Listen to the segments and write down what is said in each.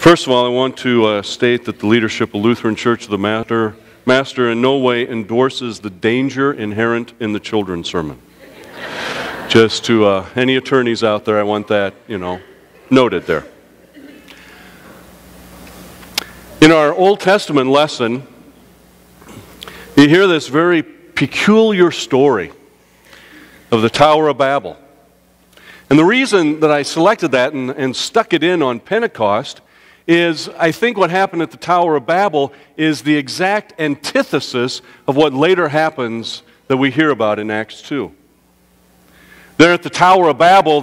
First of all, I want to state that the leadership of Lutheran Church of the Master in no way endorses the danger inherent in the children's sermon. Just to any attorneys out there, I want that, noted there. In our Old Testament lesson, you hear this very peculiar story of the Tower of Babel. And the reason that I selected that and stuck it in on Pentecost is I think what happened at the Tower of Babel is the exact antithesis of what later happens that we hear about in Acts 2. There at the Tower of Babel,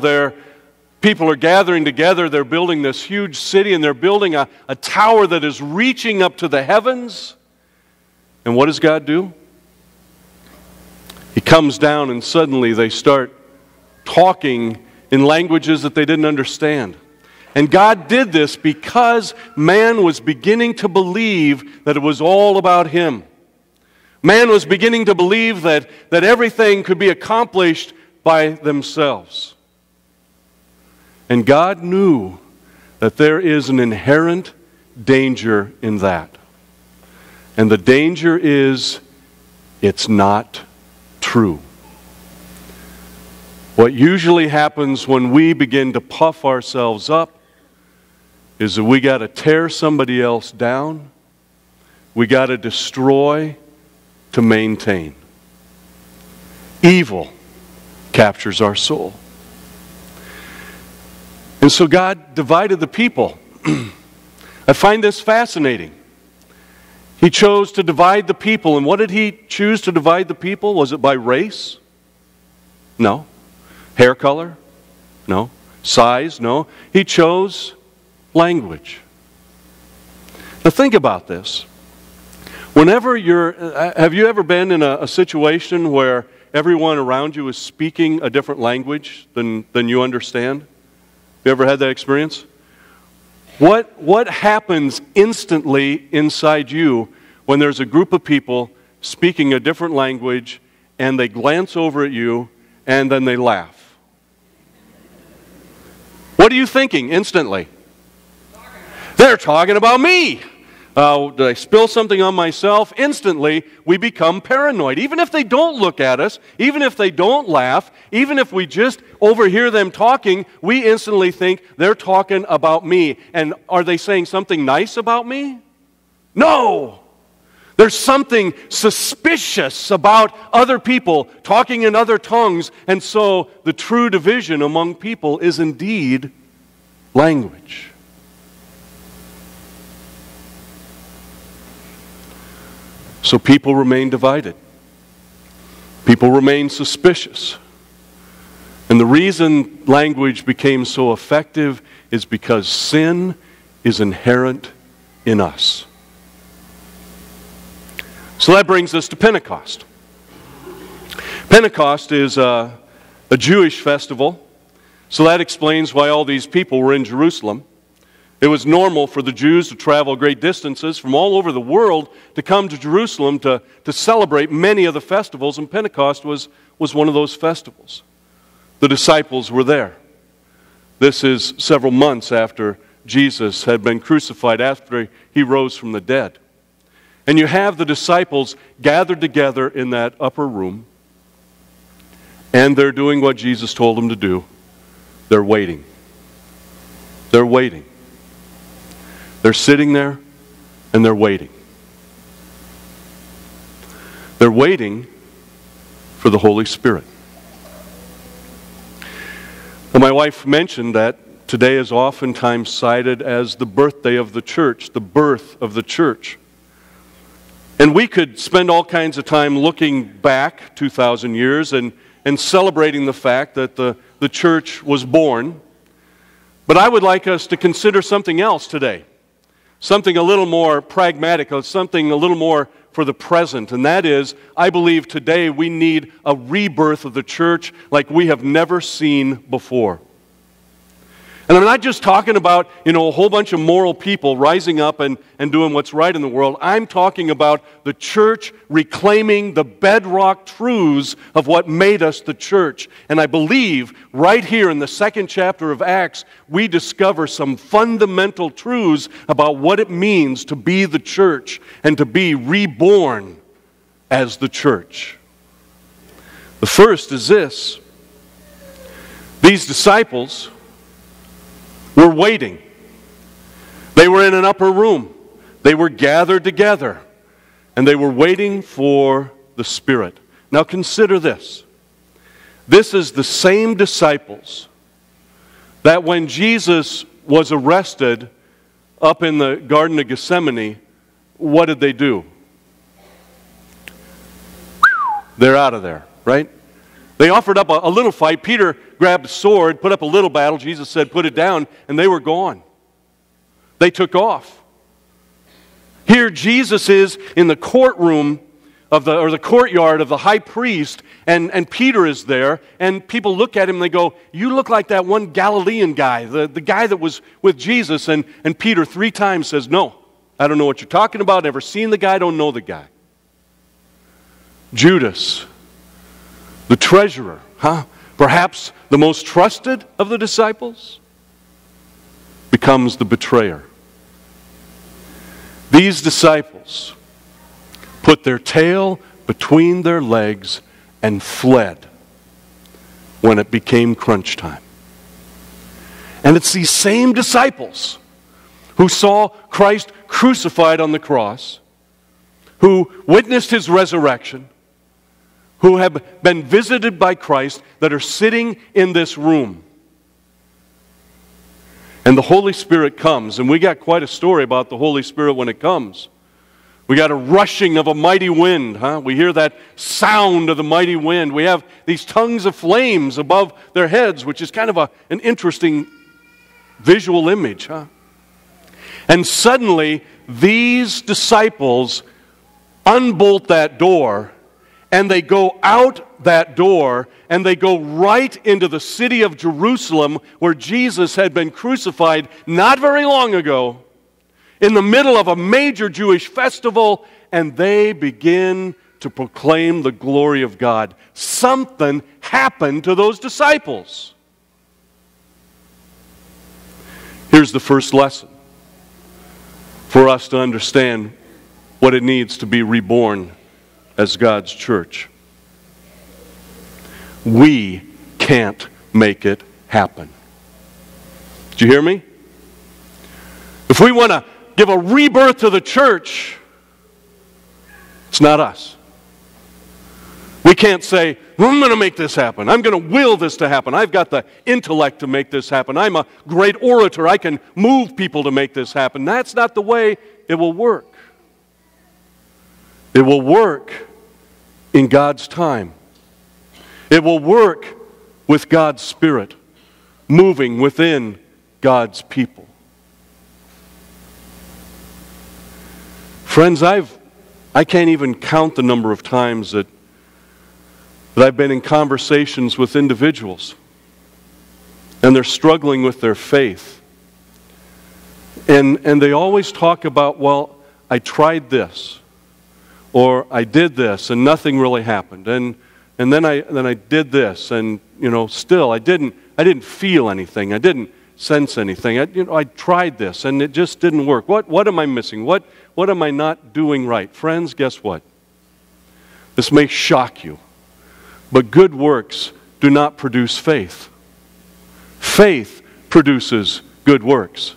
people are gathering together, they're building this huge city, and they're building a tower that is reaching up to the heavens. And what does God do? He comes down and suddenly they start talking in languages that they didn't understand. And God did this because man was beginning to believe that it was all about him. Man was beginning to believe that everything could be accomplished by themselves. And God knew that there is an inherent danger in that. And the danger is it's not true. What usually happens when we begin to puff ourselves up is that we got to tear somebody else down. We got to destroy to maintain. Evil captures our soul. And so God divided the people. I find this fascinating. He chose to divide the people. And what did he choose to divide the people? Was it by race? No. Hair color? No. Size? No. He chose language. Now think about this. Have you ever been in a situation where everyone around you is speaking a different language than you understand? You ever had that experience? What happens instantly inside you when there's a group of people speaking a different language and they glance over at you and then they laugh? What are you thinking instantly? They're talking about me. Did I spill something on myself? Instantly, we become paranoid. Even if they don't look at us, even if they don't laugh, even if we just overhear them talking, we instantly think they're talking about me. And are they saying something nice about me? No! There's something suspicious about other people talking in other tongues, and so the true division among people is indeed language. So people remain divided. People remain suspicious. And the reason language became so effective is because sin is inherent in us. So that brings us to Pentecost. Pentecost is a Jewish festival, so that explains why all these people were in Jerusalem. It was normal for the Jews to travel great distances from all over the world to come to Jerusalem to celebrate many of the festivals, and Pentecost was one of those festivals. The disciples were there. This is several months after Jesus had been crucified, after he rose from the dead. And you have the disciples gathered together in that upper room, and they're doing what Jesus told them to do. They're waiting. They're waiting. They're sitting there and they're waiting. They're waiting for the Holy Spirit. Well, my wife mentioned that today is oftentimes cited as the birthday of the church, the birth of the church. And we could spend all kinds of time looking back 2,000 years and celebrating the fact that the church was born. But I would like us to consider something else today. Something a little more pragmatic, something a little more for the present. And that is, I believe today we need a rebirth of the church like we have never seen before. And I'm not just talking about, a whole bunch of moral people rising up and doing what's right in the world. I'm talking about the church reclaiming the bedrock truths of what made us the church. And I believe right here in the 2nd chapter of Acts, we discover some fundamental truths about what it means to be the church and to be reborn as the church. The first is this. These disciples were waiting. They were in an upper room. They were gathered together. And they were waiting for the Spirit. Now consider this. This is the same disciples that when Jesus was arrested up in the Garden of Gethsemane, what did they do? They're out of there, right? They offered up a little fight. Peter grabbed a sword, put up a little battle. Jesus said, put it down, and they were gone. They took off. Here Jesus is in the courtroom or the courtyard of the high priest, and Peter is there, and people look at him and they go, you look like that one Galilean guy, the guy that was with Jesus. And Peter 3 times says, no, I don't know what you're talking about, never seen the guy, don't know the guy. Judas, the treasurer, perhaps the most trusted of the disciples, becomes the betrayer. These disciples put their tail between their legs and fled when it became crunch time. And it's these same disciples who saw Christ crucified on the cross, who witnessed his resurrection, who have been visited by Christ, that are sitting in this room. And the Holy Spirit comes, and we got quite a story about the Holy Spirit when it comes. We got a rushing of a mighty wind, We hear that sound of the mighty wind. We have these tongues of flames above their heads, which is kind of an interesting visual image, And suddenly, these disciples unbolt that door, and they go out that door, and they go right into the city of Jerusalem, where Jesus had been crucified not very long ago, in the middle of a major Jewish festival, and they begin to proclaim the glory of God. Something happened to those disciples. Here's the first lesson for us to understand what it needs to be reborn as God's church. We can't make it happen. Did you hear me? If we want to give a rebirth to the church, it's not us. We can't say, I'm going to make this happen. I'm going to will this to happen. I've got the intellect to make this happen. I'm a great orator. I can move people to make this happen. That's not the way it will work. It will work in God's time. It will work with God's Spirit moving within God's people. Friends, I can't even count the number of times that I've been in conversations with individuals and they're struggling with their faith. And they always talk about, well, I tried this, or I did this and nothing really happened. And then I did this, and still I didn't feel anything. I didn't sense anything. I tried this and it just didn't work. What am I missing? What am I not doing right? Friends, guess what? This may shock you, but good works do not produce faith. Faith produces good works.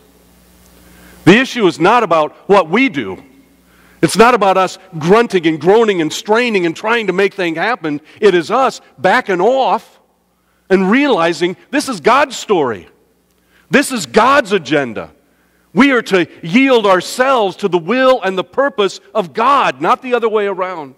The issue is not about what we do. It's not about us grunting and groaning and straining and trying to make things happen. It is us backing off and realizing this is God's story. This is God's agenda. We are to yield ourselves to the will and the purpose of God, not the other way around.